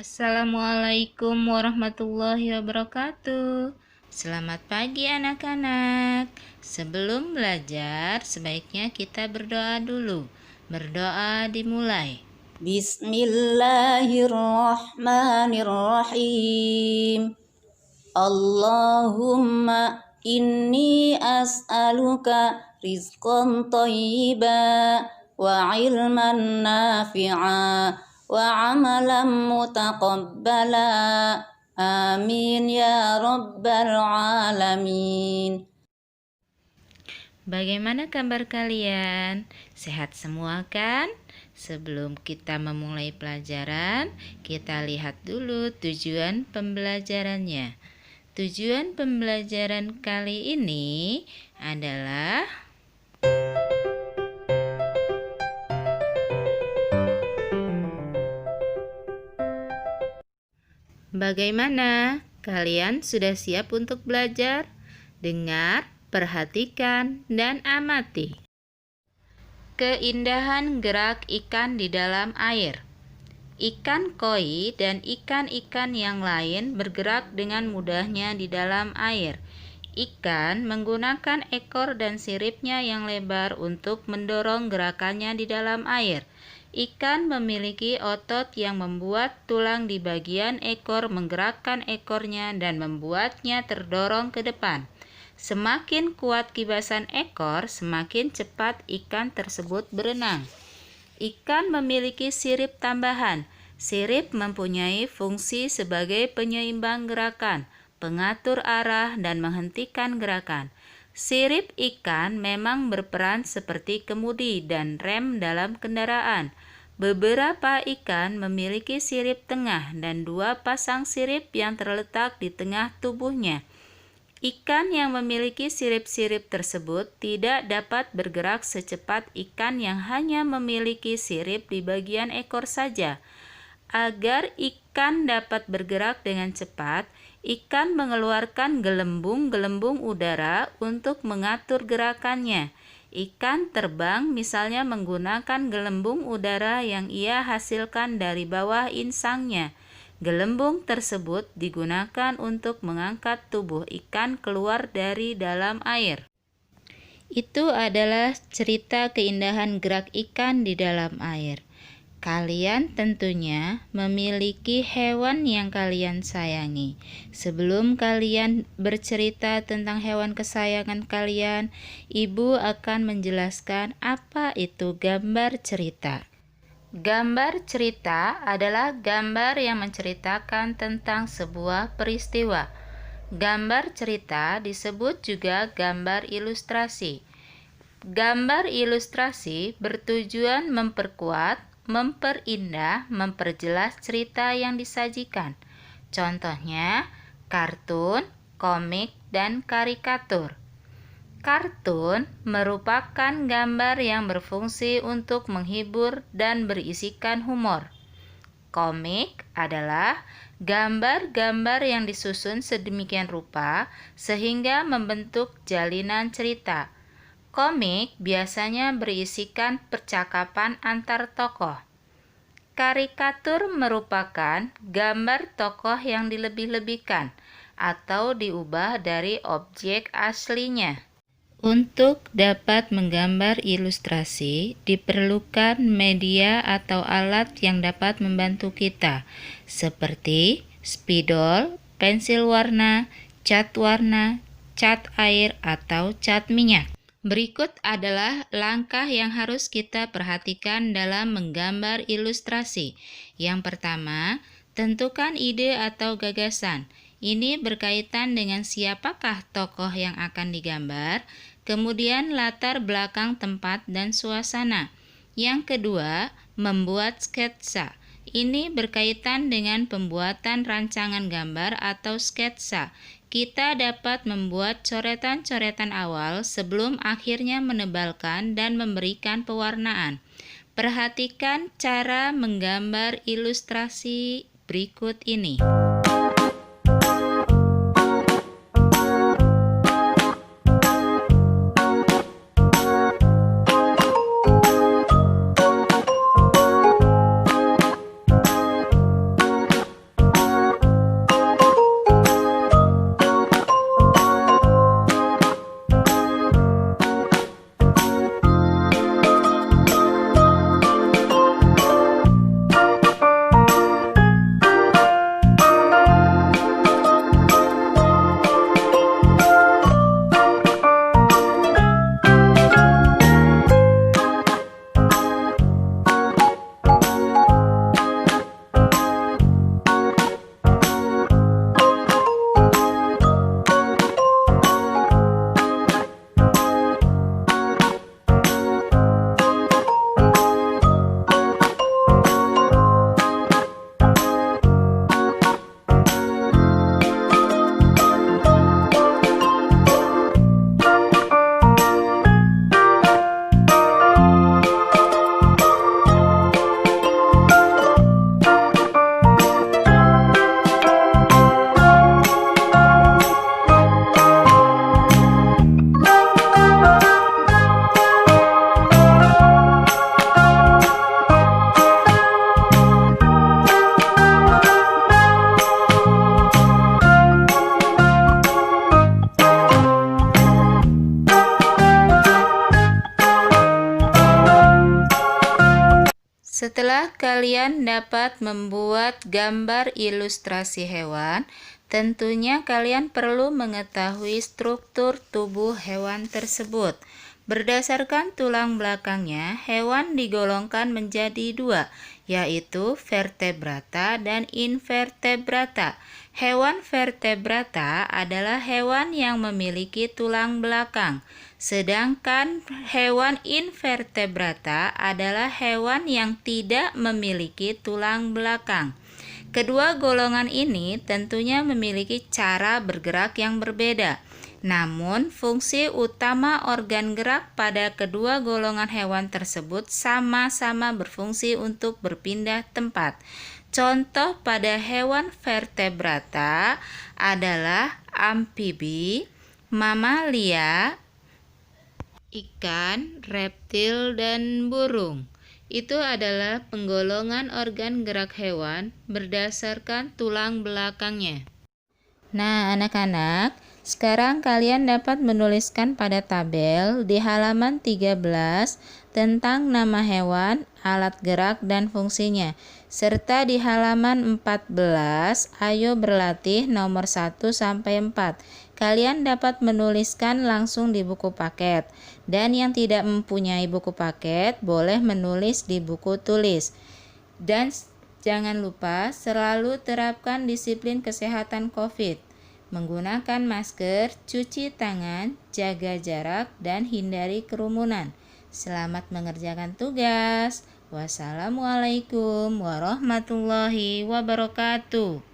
Assalamualaikum warahmatullahi wabarakatuh. Selamat pagi anak-anak. Sebelum belajar, sebaiknya kita berdoa dulu. Berdoa dimulai. Bismillahirrahmanirrahim. Allahumma inni as'aluka rizqan thayyiba wa ilman nafi'a wa amalan mutaqabbala. Amin ya rabbal alamin. Bagaimana kabar kalian? Sehat semua kan? Sebelum kita memulai pelajaran, kita lihat dulu tujuan pembelajarannya. Tujuan pembelajaran kali ini adalah bagaimana? Kalian sudah siap untuk belajar? Dengar, perhatikan, dan amati. Keindahan gerak ikan di dalam air. Ikan koi dan ikan-ikan yang lain bergerak dengan mudahnya di dalam air. Ikan menggunakan ekor dan siripnya yang lebar untuk mendorong gerakannya di dalam air. Ikan memiliki otot yang membuat tulang di bagian ekor menggerakkan ekornya dan membuatnya terdorong ke depan. Semakin kuat kibasan ekor, semakin cepat ikan tersebut berenang. Ikan memiliki sirip tambahan. Sirip mempunyai fungsi sebagai penyeimbang gerakan, pengatur arah, dan menghentikan gerakan. Sirip ikan memang berperan seperti kemudi dan rem dalam kendaraan. Beberapa ikan memiliki sirip tengah dan 2 pasang sirip yang terletak di tengah tubuhnya. Ikan yang memiliki sirip-sirip tersebut tidak dapat bergerak secepat ikan yang hanya memiliki sirip di bagian ekor saja. Agar ikan dapat bergerak dengan cepat, ikan mengeluarkan gelembung-gelembung udara untuk mengatur gerakannya. Ikan terbang misalnya menggunakan gelembung udara yang ia hasilkan dari bawah insangnya. Gelembung tersebut digunakan untuk mengangkat tubuh ikan keluar dari dalam air. Itu adalah cerita keindahan gerak ikan di dalam air. Kalian tentunya memiliki hewan yang kalian sayangi. Sebelum kalian bercerita tentang hewan kesayangan kalian, Ibu akan menjelaskan apa itu gambar cerita. Gambar cerita adalah gambar yang menceritakan tentang sebuah peristiwa. Gambar cerita disebut juga gambar ilustrasi. Gambar ilustrasi bertujuan memperkuat, memperindah, memperjelas cerita yang disajikan. Contohnya, kartun, komik, dan karikatur. Kartun merupakan gambar yang berfungsi untuk menghibur dan berisikan humor. Komik adalah gambar-gambar yang disusun sedemikian rupa sehingga membentuk jalinan cerita. Komik biasanya berisikan percakapan antar tokoh. Karikatur merupakan gambar tokoh yang dilebih-lebihkan atau diubah dari objek aslinya. Untuk dapat menggambar ilustrasi, diperlukan media atau alat yang dapat membantu kita, seperti spidol, pensil warna, cat air, atau cat minyak. Berikut adalah langkah yang harus kita perhatikan dalam menggambar ilustrasi. Yang pertama, tentukan ide atau gagasan. Ini berkaitan dengan siapakah tokoh yang akan digambar, kemudian latar belakang tempat dan suasana. Yang kedua, membuat sketsa. Ini berkaitan dengan pembuatan rancangan gambar atau sketsa. Kita dapat membuat coretan-coretan awal sebelum akhirnya menebalkan dan memberikan pewarnaan. Perhatikan cara menggambar ilustrasi berikut ini. kalian dapat membuat gambar ilustrasi hewan, tentunya kalian perlu mengetahui struktur tubuh hewan tersebut. Berdasarkan tulang belakangnya, hewan digolongkan menjadi dua, yaitu vertebrata dan invertebrata. Hewan vertebrata adalah hewan yang memiliki tulang belakang, sedangkan hewan invertebrata adalah hewan yang tidak memiliki tulang belakang. Kedua golongan ini tentunya memiliki cara bergerak yang berbeda. Namun, fungsi utama organ gerak pada kedua golongan hewan tersebut sama-sama berfungsi untuk berpindah tempat. Contoh pada hewan vertebrata adalah amfibi, mamalia, ikan, reptil, dan burung. Itu adalah penggolongan organ gerak hewan berdasarkan tulang belakangnya. Nah, anak-anak, sekarang kalian dapat menuliskan pada tabel di halaman 13 tentang nama hewan, alat gerak, dan fungsinya. Serta di halaman 14, ayo berlatih nomor 1 sampai 4. Kalian dapat menuliskan langsung di buku paket. Dan yang tidak mempunyai buku paket, boleh menulis di buku tulis. Dan jangan lupa selalu terapkan disiplin kesehatan COVID. Menggunakan masker, cuci tangan, jaga jarak, dan hindari kerumunan. Selamat mengerjakan tugas. Wassalamualaikum warahmatullahi wabarakatuh.